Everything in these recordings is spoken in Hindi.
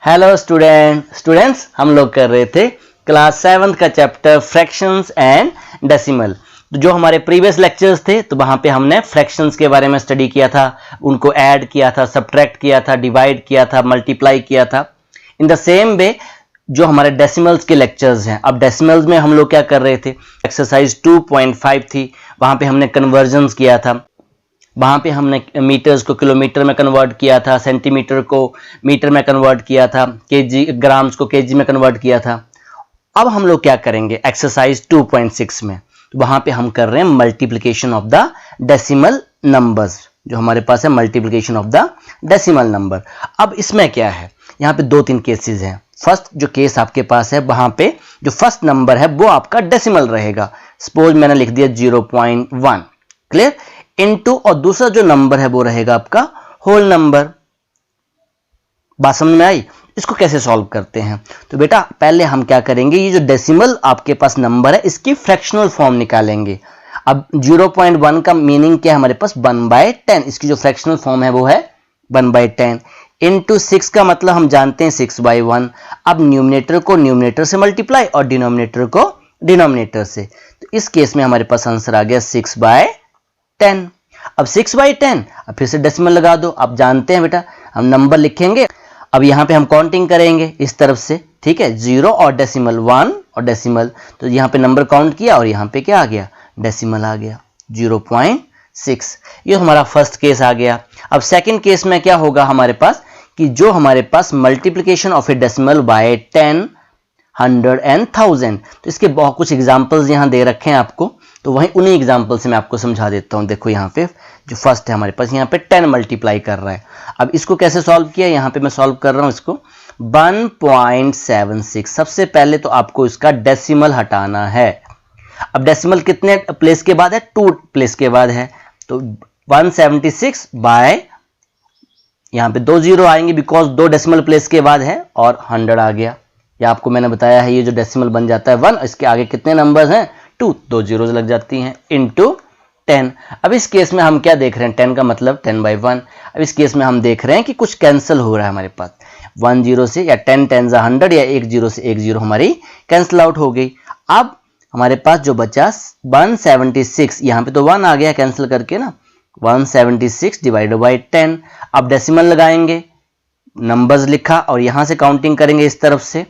हेलो स्टूडेंट्स हम लोग कर रहे थे क्लास 7 का चैप्टर फ्रैक्शंस एंड डेसिमल। तो जो हमारे प्रीवियस लेक्चर्स थे तो वहां पे हमने फ्रैक्शंस के बारे में स्टडी किया था, उनको ऐड किया था, सब्ट्रैक्ट किया था, डिवाइड किया था, मल्टीप्लाई किया था। इन द सेम वे जो हमारे डेसिमल्स के लेक्चर्स हैं, अब डेसिमल्स में हम लोग क्या कर रहे थे, एक्सरसाइज 2.5 थी, वहां पे हमने कन्वर्जन्स किया था। वहां पे हमने मीटर्स को किलोमीटर में कन्वर्ट किया था, सेंटीमीटर को मीटर में कन्वर्ट किया था, केजी ग्राम्स को केजी में कन्वर्ट किया था। अब हम लोग क्या करेंगे एक्सरसाइज 2.6 में, तो वहां पे हम कर रहे हैं multiplication of the decimal numbers. जो हमारे पास है multiplication of the decimal number. अब इसमें क्या है, यहाँ पे 2-3 केसेस हैं। फर्स्ट जो केस आपके पास है वहां पे जो फर्स्ट नंबर है वो आपका डेसिमल रहेगा। सपोज मैंने लिख दिया 0.1, क्लियर, इनटू, और दूसरा जो नंबर है वो रहेगा आपका होल नंबर। बात समझ में आई? इसको कैसे सॉल्व करते हैं, तो बेटा पहले हम क्या करेंगे, ये जो डेसिमल आपके पास नंबर है इसकी फ्रैक्शनल फॉर्म निकालेंगे। अब 0.1 का मीनिंग क्या है हमारे पास, 1/10। इसकी जो फ्रैक्शनल फॉर्म है वो है 1/10 इंटू 6 का मतलब हम जानते हैं 6/1। अब न्यूमरेटर को न्यूमरेटर से मल्टीप्लाई और डिनोमिनेटर को डिनोमिनेटर से, तो इस केस में हमारे पास आंसर आ गया 6/10। अब 6/10, अब फिर से डेसिमल लगा दो। आप जानते हैं बेटा हम नंबर लिखेंगे, अब यहां पे हम काउंटिंग करेंगे इस तरफ से, ठीक है, 0 और डेसिमल, 1 और डेसिमल, तो यहां पे नंबर काउंट किया और यहां पे क्या आ गया, डेसिमल आ गया 0.6। ये हमारा फर्स्ट केस आ गया। अब सेकंड केस में क्या होगा हमारे पास, कि जो हमारे पास multiplication of a decimal by 10, 100 and 1000, तो इसके बहुत कुछ एग्जांपल्स यहां दे रखे हैं आपको, तो वहीं उन्हीं एग्जांपल से मैं आपको समझा देता हूं। देखो यहाँ पे जो फर्स्ट है हमारे पास, यहाँ पे 10 मल्टीप्लाई कर रहा है। अब इसको कैसे सॉल्व किया, यहाँ पे मैं सॉल्व कर रहा हूं इसको 1.76। सबसे पहले तो आपको इसका डेसिमल हटाना है। अब डेसिमल कितने प्लेस के बाद है, 2 प्लेस के बाद है, तो 176 बाय, यहाँ पे 2 0 आएंगे बिकॉज 2 डेसिमल प्लेस के बाद है, और 100 आ गया। या आपको मैंने बताया है ये जो डेसिमल बन जाता है 1, इसके आगे कितने नंबर्स हैं, 2 zeros लग जाती हैं, इंटू 10। अब इस केस में हम क्या देख रहे हैं, 10 का मतलब 10/1। अब इस केस में हम देख रहे हैं कि कुछ कैंसिल हो रहा है हमारे पास, 1 0 से, या 10 10 100, या 1 0 से 1 0 हमारी कैंसिल आउट हो गई। अब हमारे पास जो बचा 176, यहाँ पे तो 1 आ गया कैंसिल करके ना, 176 डिवाइडेड बाई 10। अब डेसिमल लगाएंगे, नंबर्स लिखा और यहां से काउंटिंग करेंगे इस तरफ से,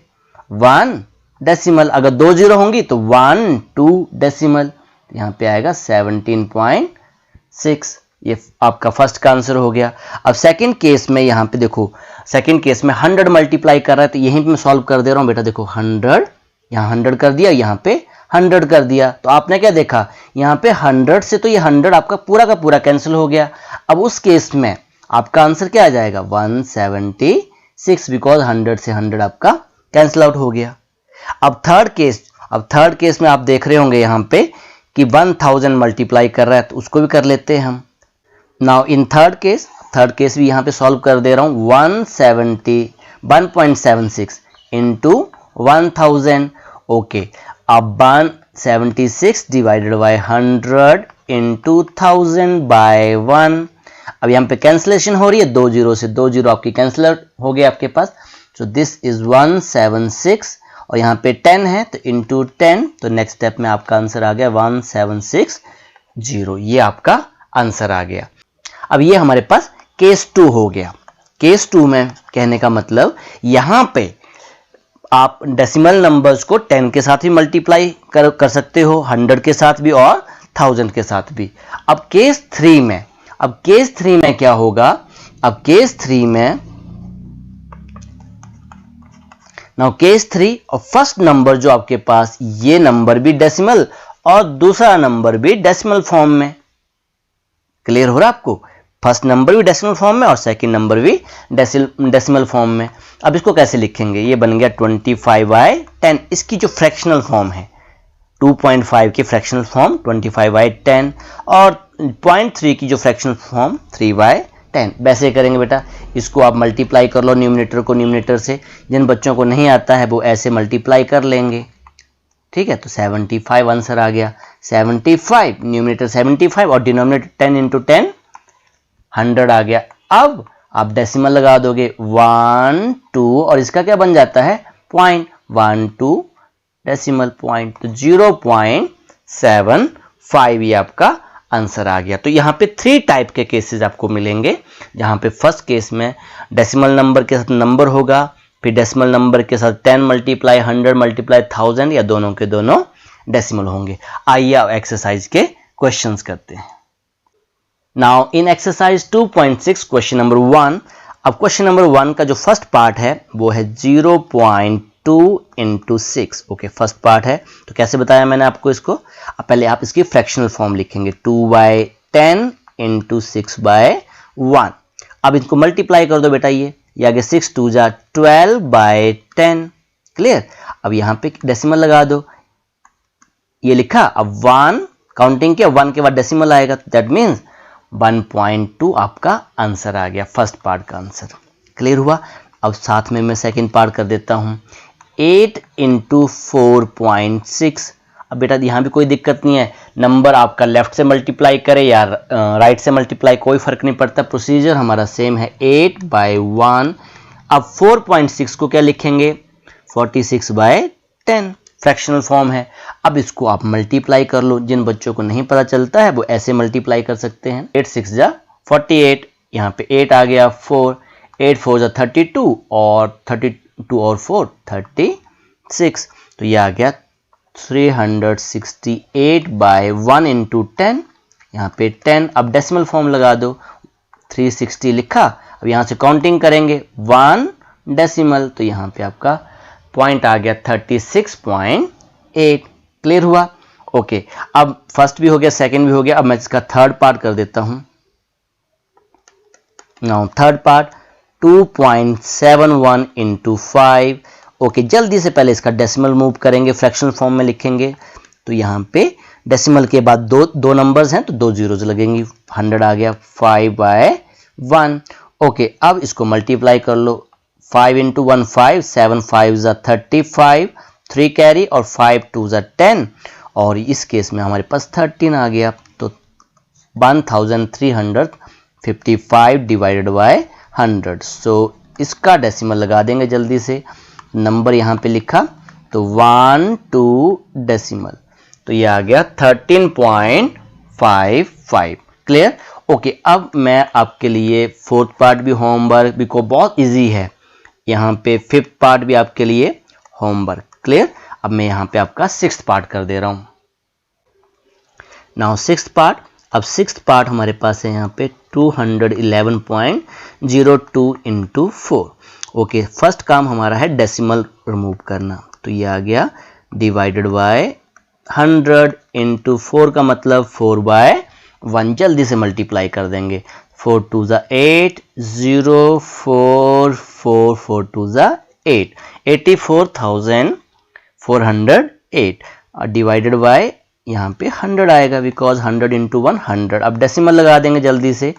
1 डेसिमल, अगर 2 0 होंगी तो 1 2 डेसिमल, यहां पे आएगा 17.6। ये आपका फर्स्ट का आंसर हो गया। अब सेकंड केस में यहां पे देखो, सेकंड केस में 100 मल्टीप्लाई कर रहा है, तो यहीं पे मैं सॉल्व कर दे रहा हूं बेटा। देखो 100, यहां 100 कर दिया, यहां पे 100 कर दिया, तो आपने क्या देखा, यहां पे 100 से तो ये 100 आपका पूरा का पूरा कैंसिल हो गया। अब उस केस में आपका आंसर क्या आ जाएगा, 176, बिकॉज 100 से 100 आपका कैंसिल आउट हो गया। अब थर्ड केस में आप देख रहे होंगे यहाँ पे कि 1000 मल्टीप्लाई कर रहा है, तो उसको भी कर लेते हैं हम। नाउ इन थर्ड केस भी यहाँ पे सॉल्व कर दे रहा हूँ, 1.76 इंटू 1000, ओके। अब 176 डिवाइडेड बाय 100 इंटू 1000 बाय 1। अब यहाँ पे कैंसिलेशन हो रही है, 2 0 से 2 0 आपकी कैंसिल हो गया आपके पास, सो दिस इज 176, और यहाँ पे 10 है तो इंटू 10, तो नेक्स्ट स्टेप में आपका आंसर आ गया 1760। ये आपका आंसर आ गया। अब ये हमारे पास केस 2 हो गया। केस 2 में कहने का मतलब यहां पे आप डेसिमल नंबर्स को 10 के साथ भी मल्टीप्लाई कर सकते हो, 100 के साथ भी और 1000 के साथ भी। अब केस 3 में क्या होगा, अब केस 3 में, नाउ केस 3, और फर्स्ट नंबर जो आपके पास, ये नंबर भी डेसिमल और दूसरा नंबर भी डेसिमल फॉर्म में। क्लियर हो रहा है आपको, फर्स्ट नंबर भी डेसिमल फॉर्म में और सेकंड नंबर भी डेसिमल फॉर्म में। अब इसको कैसे लिखेंगे, ये बन गया 25/10। इसकी जो फ्रैक्शनल फॉर्म है 2.5 की फ्रैक्शनल फॉर्म 25/10, और 0.3 की जो फ्रैक्शनल फॉर्म 3/10। वैसे करेंगे बेटा, इसको आप मल्टीप्लाई कर लो न्यूमरेटर को न्यूमरेटर से। जिन बच्चों को नहीं आता है वो ऐसे मल्टीप्लाई कर लेंगे, ठीक है। तो 75 आंसर आ गया, 75 न्यूमरेटर 75 और डिनोमिनेटर 10 इंटू 10 100 आ गया। अब आप डेसिमल लगा दोगे 1 2 और इसका क्या बन जाता है पॉइंट 1 2 डेसिमल पॉइंट, तो 0.75 ये आपका आंसर आ गया। तो यहाँ पे 3 टाइप के केसेस आपको मिलेंगे, जहाँ पे फर्स्ट केस में डेसिमल नंबर के साथ नंबर होगा, फिर डेसिमल नंबर के साथ 10 मल्टीप्लाई 100 मल्टीप्लाई 1000 या दोनों के दोनों डेसिमल होंगे। आइए अब एक्सरसाइज के क्वेश्चंस करते हैं। Now in exercise 2.6 question number 1, अब क्वेश्चन नंबर 1 का जो फर्स्ट पार्ट है वो है 0.2 into 6। ओके, फर्स्ट पार्ट है, तो कैसे बताया मैंने आपको इसको, अब पहले आप इसकी फ्रैक्शनल फॉर्म लिखेंगे 2/10 into 6/1। अब इनको मल्टीप्लाई कर दो बेटा, ये आगे 6 2 जा 12/10। क्लियर, अब यहाँ पे डेसिमल लगा दो, ये लिखा, अब 1 काउंटिंग किया, 1 के बाद डेसिमल आएगा, दैट मीन्स 1.2 आपका आंसर आ गया, फर्स्ट पार्ट का आंसर। क्लियर हुआ। अब साथ में मैं सेकंड पार्ट कर देता हूं, 8 into 4.6। अब बेटा यहाँ भी कोई दिक्कत नहीं है, नंबर आपका लेफ्ट से मल्टीप्लाई करे या राइट से मल्टीप्लाई, कोई फर्क नहीं पड़ता, प्रोसीजर हमारा सेम है, 8/1। अब 4.6 को क्या लिखेंगे 46/10, फ्रैक्शनल फॉर्म है। अब इसको आप मल्टीप्लाई कर लो, जिन बच्चों को नहीं पता चलता है वो ऐसे मल्टीप्लाई कर सकते हैं, 8 6 जा 48, यहाँ पे 8 आ गया, 4 8 4 जा 32 और 32 और 4 36, तो ये आ गया 368/1 into 10, यहाँ पे 10। अब डेसिमल फॉर्म लगा दो, 360 लिखा, अब यहाँ से काउंटिंग करेंगे 1 डेसिमल, तो यहाँ पे आपका पॉइंट आ गया 36.8। क्लियर हुआ। ओके, अब फर्स्ट भी हो गया, सेकंड भी हो गया, अब मैं इसका थर्ड पार्ट कर देता हूं। Now third part 2.71 into 5। Okay, जल्दी से पहले इसका डेसिमल मूव करेंगे, फ्रैक्शनल फॉर्म में लिखेंगे, तो यहाँ पे डेसिमल के बाद दो नंबर्स हैं तो 2 zeros लगेंगी, 100 आ गया, 5/1। ओके, अब इसको मल्टीप्लाई कर लो, 5 into 1 5, 7 5 जा 35, 3 कैरी और 5 2 जा 10, और इस केस में हमारे पास 13 आ गया, तो 1355 डिवाइडेड बाय 100। सो इसका डेसिमल लगा देंगे जल्दी से, नंबर यहाँ पे लिखा तो 1 2 डेसिमल, तो ये आ गया 13.55। क्लियर। ओके, अब मैं आपके लिए फोर्थ पार्ट भी होमवर्क भी को बहुत इजी है, यहाँ पे फिफ्थ पार्ट भी आपके लिए होमवर्क। क्लियर। अब मैं यहाँ पे आपका सिक्स्थ पार्ट कर दे रहा हूँ। नाउ सिक्स्थ पार्ट, अब सिक्स्थ पार्ट हमारे पास है यहाँ पे 211.02 into 4। ओके, फर्स्ट काम हमारा है डेसिमल रिमूव करना, तो ये आ गया डिवाइडेड बाय 100 into 4 का मतलब 4/1, जल्दी से मल्टीप्लाई कर देंगे, 4 2 जा 8, 0 4 4 4 2 जा 8, 84,408 डिवाइडेड बाय यहाँ पे 100 आएगा, बिकॉज 100 into 1 100। अब डेसिमल लगा देंगे जल्दी से,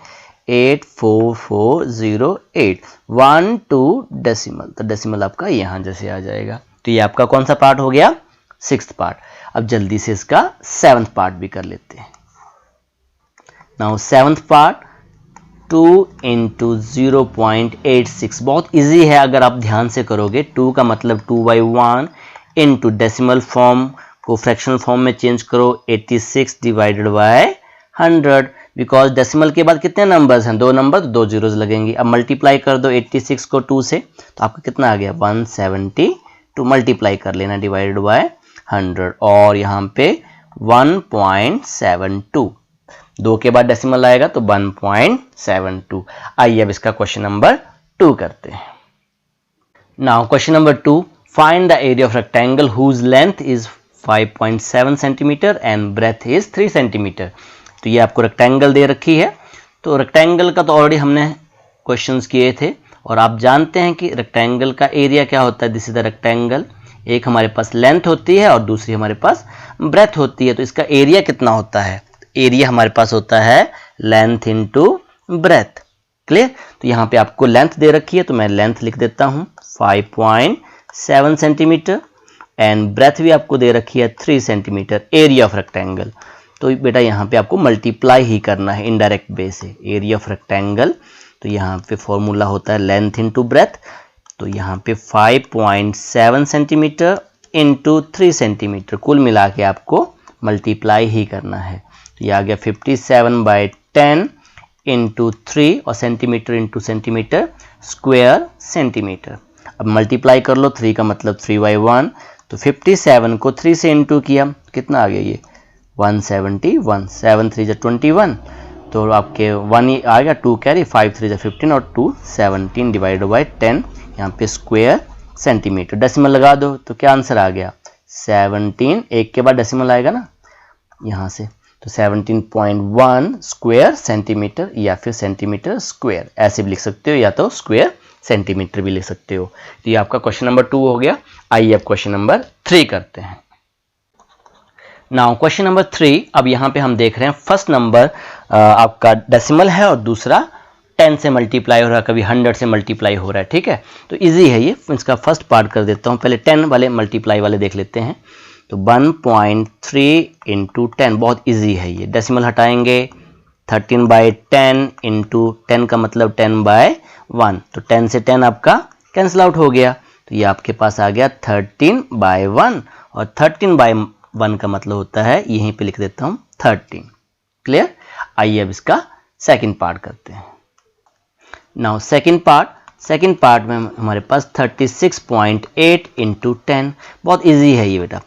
84408, 1 2 डेसिमल, तो डेसिमल आपका यहाँ जैसे आ जाएगा। तो ये आपका कौन सा पार्ट हो गया, सिक्स्थ पार्ट। अब जल्दी से इसका सेवंथ पार्ट भी कर लेते हैं। नाउ सेवंथ पार्ट 2 into 0.86, बहुत इजी है अगर आप ध्यान से करोगे। 2 का मतलब 2/1 into डेसिमल फॉर्म को फ्रैक्शनल फॉर्म में चेंज करो, 86 डिवाइडेड बाय 100, बिकॉज डेसिमल के बाद कितने नंबर्स हैं, 2 नंबर, तो 2 zeros लगेंगी। अब मल्टीप्लाई कर दो 86 को 2 से, तो आपका कितना आ गया 172, मल्टीप्लाई कर लेना डिवाइडेड बाय 100, और यहाँ पे 1.72, 2 के बाद डेसिमल आएगा तो 1.72। आइए अब इसका क्वेश्चन नंबर 2 करते हैं। Now question number 2, find the area of rectangle whose length is 5.7 centimetre and breadth is 3 centimetre. तो ये आपको रेक्टेंगल दे रखी है, तो रेक्टेंगल का तो ऑलरेडी हमने क्वेश्चंस किए थे, और आप जानते हैं कि रेक्टेंगल का एरिया क्या होता है। दिस इज द रेक्टेंगल, एक हमारे पास लेंथ होती है और दूसरी हमारे पास ब्रेथ होती है, तो इसका एरिया कितना होता है, एरिया हमारे पास होता है लेंथ इनटू ब्रेथ। क्लियर। तो यहाँ पे आपको लेंथ दे रखी है, तो मैं लेंथ लिख देता हूँ 5.7 सेंटीमीटर, एंड ब्रेथ भी आपको दे रखी है 3 सेंटीमीटर, एरिया ऑफ रेक्टेंगल। तो बेटा यहाँ पे आपको मल्टीप्लाई ही करना है इनडायरेक्ट वे से, एरिया ऑफ रेक्टेंगल तो यहाँ पे फॉर्मूला होता है लेंथ इंटू ब्रेथ। तो यहाँ पे 5.7 सेंटीमीटर इंटू 3 सेंटीमीटर, कुल मिला के आपको मल्टीप्लाई ही करना है। तो ये आ गया 57/10 इंटू 3 और centimetre into centimetre square centimetre. अब मल्टीप्लाई कर लो, 3 का मतलब 3/1, तो 57 को 3 से इंटू किया, कितना आ गया ये 171, 7 3 जा 21, तो आपके 1 आ गया, 2 कैरी, 5 3 जा 15 और 2 17 डिवाइडेड बाई 10, यहाँ पे स्क्वायर सेंटीमीटर। डेसिमल लगा दो तो क्या आंसर आ गया 17, एक के बाद डेसिमल आएगा ना यहाँ से, तो 17.1 स्क्वायर सेंटीमीटर या फिर सेंटीमीटर स्क्वायर, ऐसे भी लिख सकते हो या तो स्क्वायर सेंटीमीटर भी लिख सकते हो। तो ये आपका क्वेश्चन नंबर 2 हो गया। आइए अब क्वेश्चन नंबर 3 करते हैं। नाउ क्वेश्चन नंबर 3, अब यहाँ पे हम देख रहे हैं फर्स्ट नंबर आपका डेसिमल है और दूसरा 10 से मल्टीप्लाई हो रहा है, कभी 100 से मल्टीप्लाई हो रहा है, ठीक है। तो इजी है ये, इसका फर्स्ट पार्ट कर देता हूँ, पहले 10 वाले मल्टीप्लाई वाले देख लेते हैं। तो 1.3 इंटू 10, बहुत इजी है ये। डेसिमल हटाएंगे, 13/10 इंटू 10 का मतलब 10/1, तो 10 से 10 आपका कैंसिल आउट हो गया, तो ये आपके पास आ गया 13/1 और 13/1 का मतलब होता है, यहीं पे लिख देता हूँ 13। क्लियर। आइए अब इसका सेकंड पार्ट करते हैं। नाउ सेकंड पार्ट में हमारे पास 36.8 इंटू 10, बहुत इजी है ये बेटा।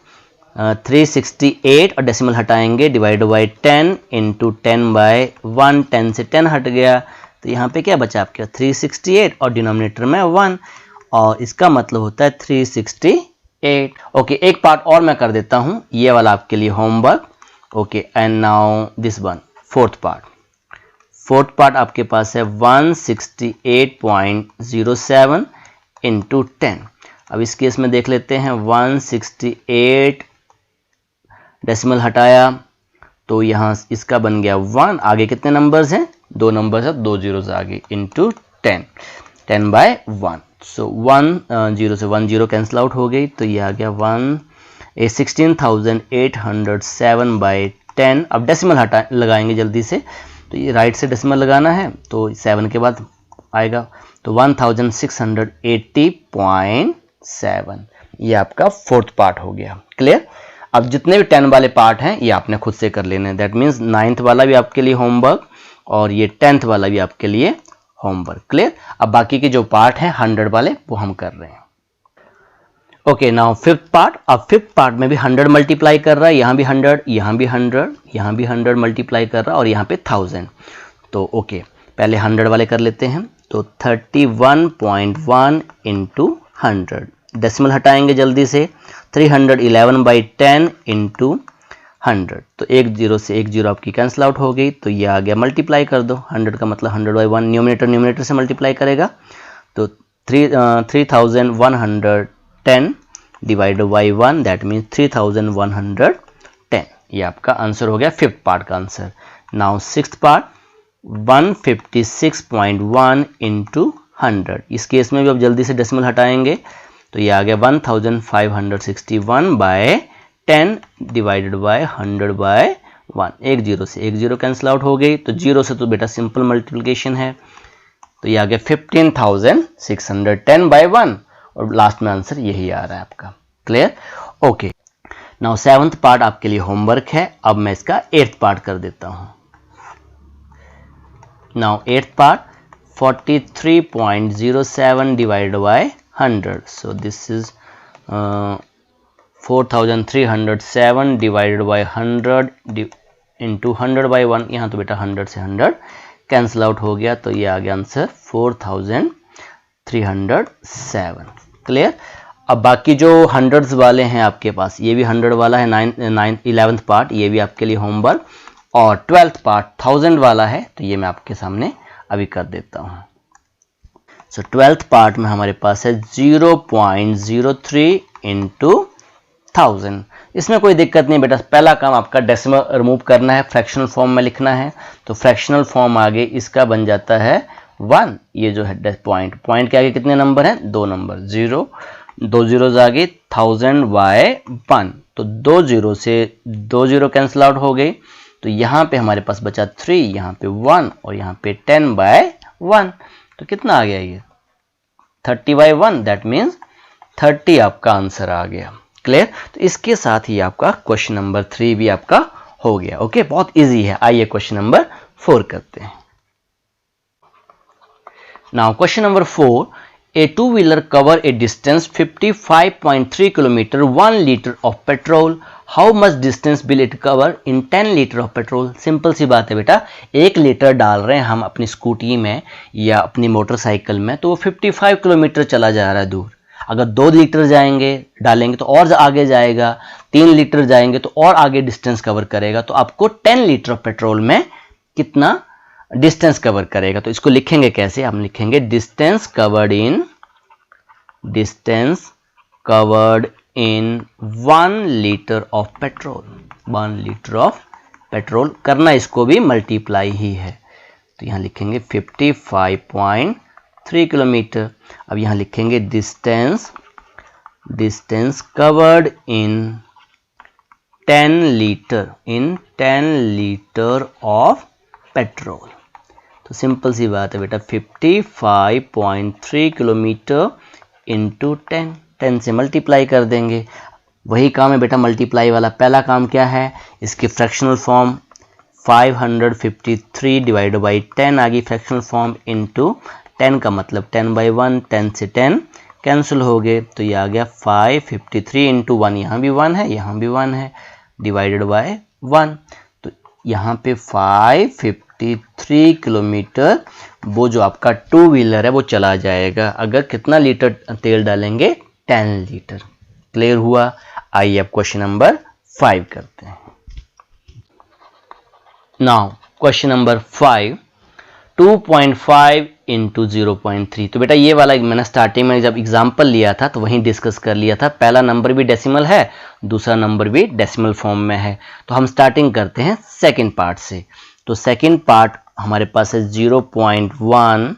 368 और डेसिमल हटाएंगे, डिवाइड बाई 10 इंटू 10/1, 10 से 10 हट गया, तो यहाँ पे क्या बचा आपके 368 और डिनोमिनेटर में 1, और इसका मतलब होता है 368। ओके, एक पार्ट और मैं कर देता हूँ, ये वाला आपके लिए homework. Okay, and now this one, fourth part आपके पास है 168.07 इंटू 10। अब इस केस में देख लेते हैं, 168 डेसिमल हटाया तो यहाँ इसका बन गया 1, आगे कितने नंबर्स हैं, 2 नंबर्स है, 2 जीरोस आगे, इंटू 10, 10/1, सो 1 0 से 1 0 कैंसिल आउट हो गई, तो ये आ गया 16,807/10। अब डेसिमल लगाएंगे जल्दी से, तो ये राइट से डेसिमल लगाना है, तो 7 के बाद आएगा, तो 1680.7, ये आपका फोर्थ पार्ट हो गया। क्लियर। अब जितने भी 10 वाले पार्ट हैं ये आपने खुद से कर लेने हैं, दैट मीन्स 9th वाला भी आपके लिए होमवर्क और ये 10th वाला भी आपके लिए होमवर्क। क्लियर। अब बाकी के जो पार्ट हैं 100 वाले वो हम कर रहे हैं। Okay, now fifth part. अब फिफ्थ पार्ट में भी 100 मल्टीप्लाई कर रहा है, यहाँ भी 100, यहाँ भी 100, यहाँ भी 100 मल्टीप्लाई कर रहा है और यहाँ पे 1000। तो ओके, पहले 100 वाले कर लेते हैं, तो 31.1 इंटू 100, डेसिमल हटाएंगे जल्दी से, 311/10 इंटू 100, तो 1 0 से 1 0 आपकी कैंसिल आउट हो गई, तो ये आ गया, मल्टीप्लाई कर दो, 100 का मतलब 100/1, न्यूमरेटर से मल्टीप्लाई करेगा, तो 3110 डिवाइडेड बाई 1, दैट मीन्स 3110। ये आपका आंसर हो गया फिफ्थ पार्ट का answer. Now sixth part, 156.1 into 100, इस केस में भी अब जल्दी से डेसिमल हटाएंगे, तो ये आ गया 1561/10 डिवाइडेड बाय 100/1, 1 0 से 1 0 कैंसिल आउट हो गई, तो 0 से तो बेटा सिंपल मल्टीप्लिकेशन है, तो ये आ गया 15,610/1 और लास्ट में आंसर यही आ रहा है आपका। Clear. Okay, now seventh part आपके लिए होमवर्क है। अब मैं इसका 8th पार्ट कर देता हूं। Now 8th part, 43.07 divided by 100, so this is 4307 divided by 100 into 100/1, यहाँ तो बेटा 100 से 100 कैंसिल आउट हो गया, तो ये आ गया आंसर 4307। क्लियर। अब बाकी जो 100s वाले हैं आपके पास, ये भी 100 वाला है, 11th पार्ट, ये भी आपके लिए होमवर्क, और 12th पार्ट 1000 वाला है, तो ये मैं आपके सामने अभी कर देता हूँ। सो 12th पार्ट में हमारे पास है 0.03 इंटू 1000। इसमें कोई दिक्कत नहीं बेटा, पहला काम आपका डेसिमल रिमूव करना है, फ्रैक्शनल फॉर्म में लिखना है, तो फ्रैक्शनल फॉर्म आगे इसका बन जाता है 1, ये जो है पॉइंट के आगे कितने नंबर हैं, 2 नंबर, 0, 2 zeros आगे 1000/1, तो 2 0 से 2 0 कैंसिल आउट हो गई, तो यहाँ पे हमारे पास बचा 3, यहाँ पे 1 और यहाँ पे 10/1, 1, तो कितना आ गया ये 30/1, दैट मीन्स 30 आपका आंसर आ गया। क्लियर? तो इसके साथ ही आपका क्वेश्चन नंबर 3 भी आपका हो गया। ओके, बहुत इजी है। आइए क्वेश्चन नंबर 4 करते हैं। Now question number 4, a two-wheeler cover a distance 55.3 km, 1 liter of petrol. How much distance will it cover in 10 liter of petrol? Simple सी बात है बेटा, 1 लीटर डाल रहे हैं हम अपनी स्कूटी में या अपनी मोटरसाइकिल में, तो वो 55 किलोमीटर चला जा रहा है दूर। अगर 2 लीटर जाएंगे डालेंगे तो और आगे जाएगा, 3 लीटर जाएंगे तो और आगे डिस्टेंस कवर करेगा। तो आपको 10 लीटर ऑफ पेट्रोल में कितना डिस्टेंस कवर करेगा? तो इसको लिखेंगे कैसे? हम लिखेंगे distance covered in 1 litre of petrol. 1 litre of petrol करना इसको भी मल्टीप्लाई ही है, तो यहां लिखेंगे 55.3 किलोमीटर। अब यहां लिखेंगे distance covered in 10 litre of petrol. तो सिंपल सी बात है बेटा, 55.3 किलोमीटर इंटू 10 से मल्टीप्लाई कर देंगे। वही काम है बेटा मल्टीप्लाई वाला। पहला काम क्या है? इसकी फ्रैक्शनल फॉर्म 553 डिवाइड बाई 10 आ गई फ्रैक्शनल फॉर्म, इंटू 10 का मतलब 10/1, 10 से 10 कैंसिल हो गए, तो ये आ गया 553 इंटू 1, यहाँ भी 1 है, यहाँ भी 1 है, डिवाइडेड बाय 1। तो यहाँ पे 553 किलोमीटर वो जो आपका 2 व्हीलर है वो चला जाएगा। अगर कितना लीटर तेल डालेंगे? 10 लीटर। क्लियर हुआ? आइए अब क्वेश्चन नंबर 5 करते हैं। Now question number 5, 2.5 into 0.3। तो बेटा ये वाला मैंने स्टार्टिंग में जब एग्जाम्पल लिया था तो वहीं डिस्कस कर लिया था। पहला नंबर भी डेसिमल है, दूसरा नंबर भी डेसिमल फॉर्म में है। तो हम स्टार्टिंग करते हैं सेकंड पार्ट से। तो सेकंड पार्ट हमारे पास है 0.1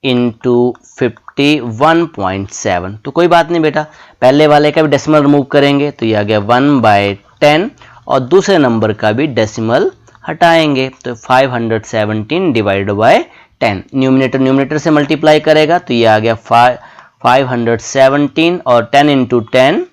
इंटू 51.7। तो कोई बात नहीं बेटा, पहले वाले का भी डेसिमल रिमूव करेंगे, तो ये आ गया 1/10, और दूसरे नंबर का भी डेसिमल हटाएंगे, तो 517 डिवाइड बाय 10। न्यूमिनेटर से मल्टीप्लाई करेगा, तो ये आ गया 517 और 10 इंटू 10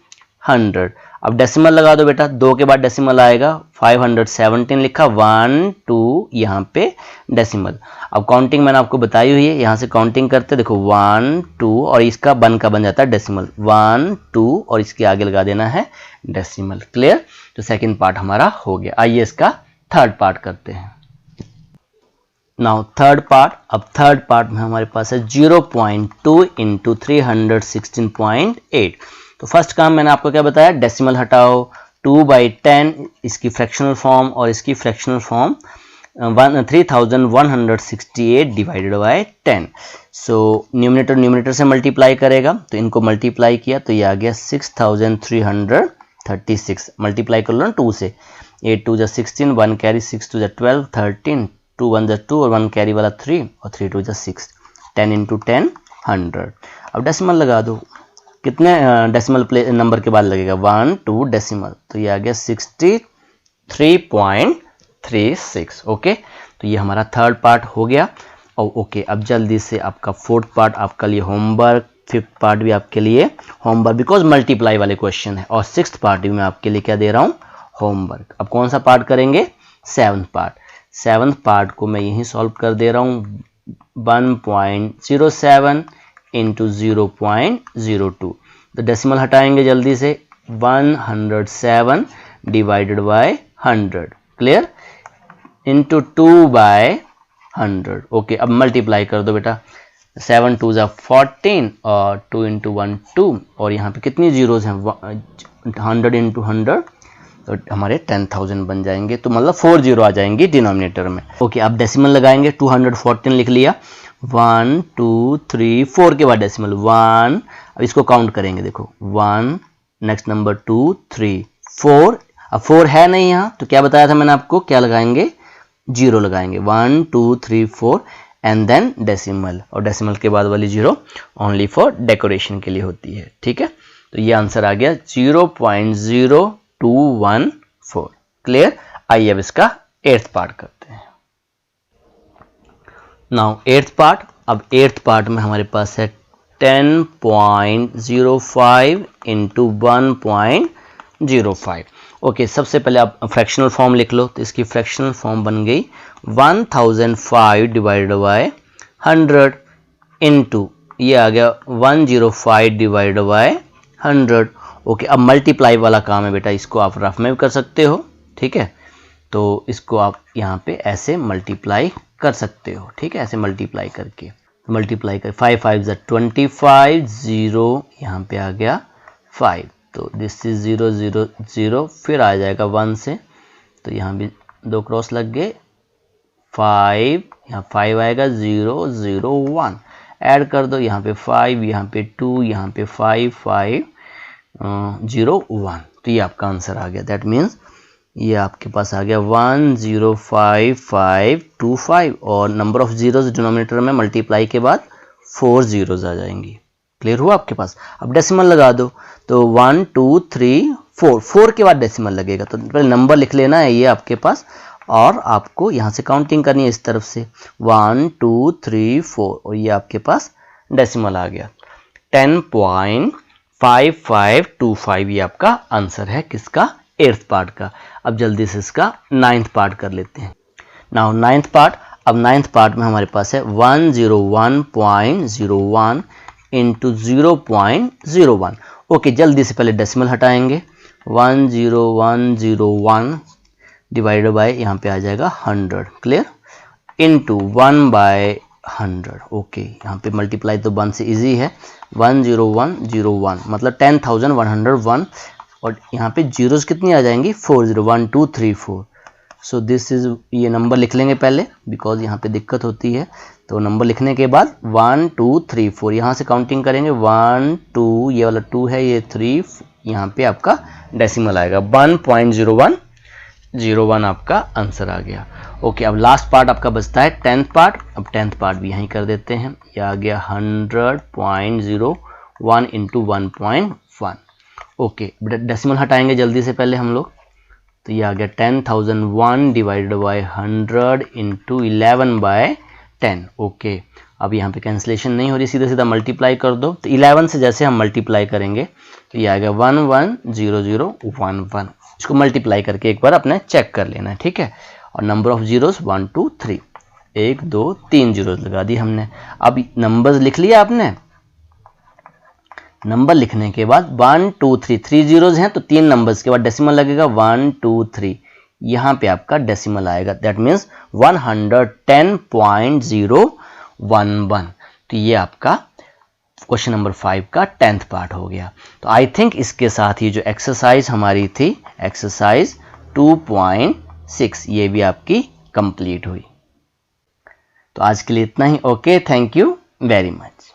100। अब डेसिमल लगा दो बेटा, 2 के बाद डेसिमल आएगा, 517 लिखा, 1 2 यहाँ पे डेसिमल। अब काउंटिंग मैंने आपको बताई हुई है, यहाँ से काउंटिंग करते देखो 1 2 और इसका 1 का बन जाता है डेसिमल, 1 2 और इसके आगे लगा देना है डेसिमल। क्लियर? तो सेकंड पार्ट हमारा हो गया। आइए इसका थर्ड पार्ट करते हैं। Now third part. अब थर्ड पार्ट में हमारे पास है 0.2 इंटू 316.8। तो फर्स्ट काम मैंने आपको क्या बताया? डेसिमल हटाओ, 2/10 इसकी फ्रैक्शनल फॉर्म और इसकी fractional form 3168 divided by 10। So numerator से मल्टीप्लाई करेगा, तो इनको मल्टीप्लाई किया तो ये आ गया 6336। मल्टीप्लाई कर लो ना 2 से, 8 2 16, 1 कैरी, 6 2 12, 13, 2 1 2 और 1 कैरी वाला 3 और 3 2 6, 10 इंटू 10 100। अब डेसिमल लगा दो, कितने डेसिमल नंबर के बाद लगेगा? 1 2 डेसिमल, तो ये आ गया 63.36। ओके, तो ये हमारा थर्ड पार्ट हो गया। और ओके, अब जल्दी से आपका फोर्थ पार्ट आपका लिए होमवर्क, फिफ्थ पार्ट भी आपके लिए होमवर्क, बिकॉज मल्टीप्लाई वाले क्वेश्चन है, और सिक्स्थ पार्ट भी मैं आपके लिए क्या दे रहा हूँ? होमवर्क। अब कौन सा पार्ट करेंगे? Seventh part. सेवंथ पार्ट को मैं यहीं सॉल्व कर दे रहा हूँ, 1.07 इंटू 0.02। तो डेसिमल हटाएंगे जल्दी से, 107 divided by 100। Clear? Into 2/100। Okay, अब मल्टीप्लाई कर दो बेटा, 7 2 14 और 2 इंटू 1 2, और यहाँ पे कितनी जीरोज हैं? 100 इंटू 100, तो हमारे 10,000 बन जाएंगे, तो मतलब 4 जीरो आ जाएंगी डिनोमिनेटर में। ओके, अब डेसिमल लगाएंगे, 214 लिख लिया, 1 2 3 4 के बाद डेसिमल 1। अब इसको काउंट करेंगे, देखो 1, नेक्स्ट नंबर 2 3 4। अब 4 है नहीं यहाँ, तो क्या बताया था मैंने आपको? क्या लगाएंगे? जीरो लगाएंगे, 1 2 3 4 एंड देन डेसिमल, और डेसिमल के बाद वाली जीरो ओनली फॉर डेकोरेशन के लिए होती है। ठीक है, तो ये आंसर आ गया 0.0214। क्लियर? आइए अब इसका 8th पार्ट करते हैं। Now eighth part. अब एट्थ पार्ट में हमारे पास है 10.05 इंटू 1.05। ओके, सबसे पहले आप फ्रैक्शनल फॉर्म लिख लो। तो इसकी फ्रैक्शनल फॉर्म बन गई 1005 डिवाइडेड बाय 100 इंटू ये आ गया 105 डिवाइडेड बाय 100। ओके, अब मल्टीप्लाई वाला काम है बेटा, इसको आप रफ में भी कर सकते हो, ठीक है। तो इसको आप यहाँ पे ऐसे मल्टीप्लाई कर सकते हो, ठीक है, ऐसे मल्टीप्लाई करके मल्टीप्लाई कर 5 5 25, 0 यहाँ पे आ गया 5, तो दिस इज 0 0 0, फिर आ जाएगा 1 से, तो यहाँ भी 2 क्रॉस लग गए, 5 यहाँ 5 आएगा, 0 0 1 ऐड कर दो, यहाँ पे 5, यहाँ पे 2, यहाँ पे 5 5 0 1, तो ये आपका आंसर आ गया। दैट मीन्स ये आपके पास आ गया 105525 और नंबर ऑफ जीरोस डिनोमिनेटर में मल्टीप्लाई के बाद 4 जीरोस आ जाएंगी। क्लियर हुआ आपके पास? अब डेसिमल लगा दो, तो 1 2 3 4, 4 के बाद डेसिमल लगेगा, तो पहले नंबर लिख लेना है ये आपके पास, और आपको यहाँ से काउंटिंग करनी है इस तरफ से 1 2 3 4, और ये आपके पास डेसिमल आ गया 10.5525, ये आपका आंसर है किसका? एट्थ पार्ट का। अब जल्दी से इसका नाइन्थ पार्ट कर लेते हैं। Now ninth part. अब नाइन्थ पार्ट में हमारे पास है 101.01 इंटू 0.01। ओके, जल्दी से पहले डेसिमल हटाएंगे, 10101 डिवाइडेड बाय यहाँ पे आ जाएगा 100, क्लियर, इंटू 1/100। ओके, यहाँ पे मल्टीप्लाई तो 1 से इजी है, 10101 मतलब 10,101, और यहाँ पे जीरोस कितनी आ जाएंगी? 4 0 1 2 3 4। सो दिस इज, ये नंबर लिख लेंगे पहले बिकॉज यहाँ पे दिक्कत होती है, तो नंबर लिखने के बाद 1 2 3 4 यहाँ से काउंटिंग करेंगे, 1 2, ये वाला 2 है, ये 3, यहाँ पे आपका डेसिमल आएगा 1.0101, आपका आंसर आ गया। ओके, अब लास्ट पार्ट आपका बचता है 10th पार्ट। अब 10th पार्ट भी यहीं कर देते हैं, ये आ गया 100.01 इंटू 1.1। ओके, डेसिमल हटाएंगे जल्दी से पहले हम लोग, तो ये आ गया 10,001 डिवाइडेड बाय 100 इंटू 11/10। ओके, अब यहाँ पे कैंसिलेशन नहीं हो रही, सीधा सीधा मल्टीप्लाई कर दो, तो 11 से जैसे हम मल्टीप्लाई करेंगे तो ये आ गया 110011। इसको मल्टीप्लाई करके एक बार अपने चेक कर लेना है, ठीक है। और नंबर ऑफ जीरोस 1 2 3, 1 2 3 जीरोस लगा दी हमने। अब नंबर्स लिख लिया आपने, नंबर लिखने के बाद 1 2 3, 3 जीरोस हैं तो 3 नंबर्स के बाद डेसिमल लगेगा 1 2 3, यहाँ पे आपका डेसिमल आएगा, दैट मीन्स 110.011। तो ये आपका क्वेश्चन नंबर 5 का 10th पार्ट हो गया। तो आई थिंक इसके साथ ही जो एक्सरसाइज हमारी थी, एक्सरसाइज 2.6, ये भी आपकी कंप्लीट हुई। तो आज के लिए इतना ही। Okay, thank you very much.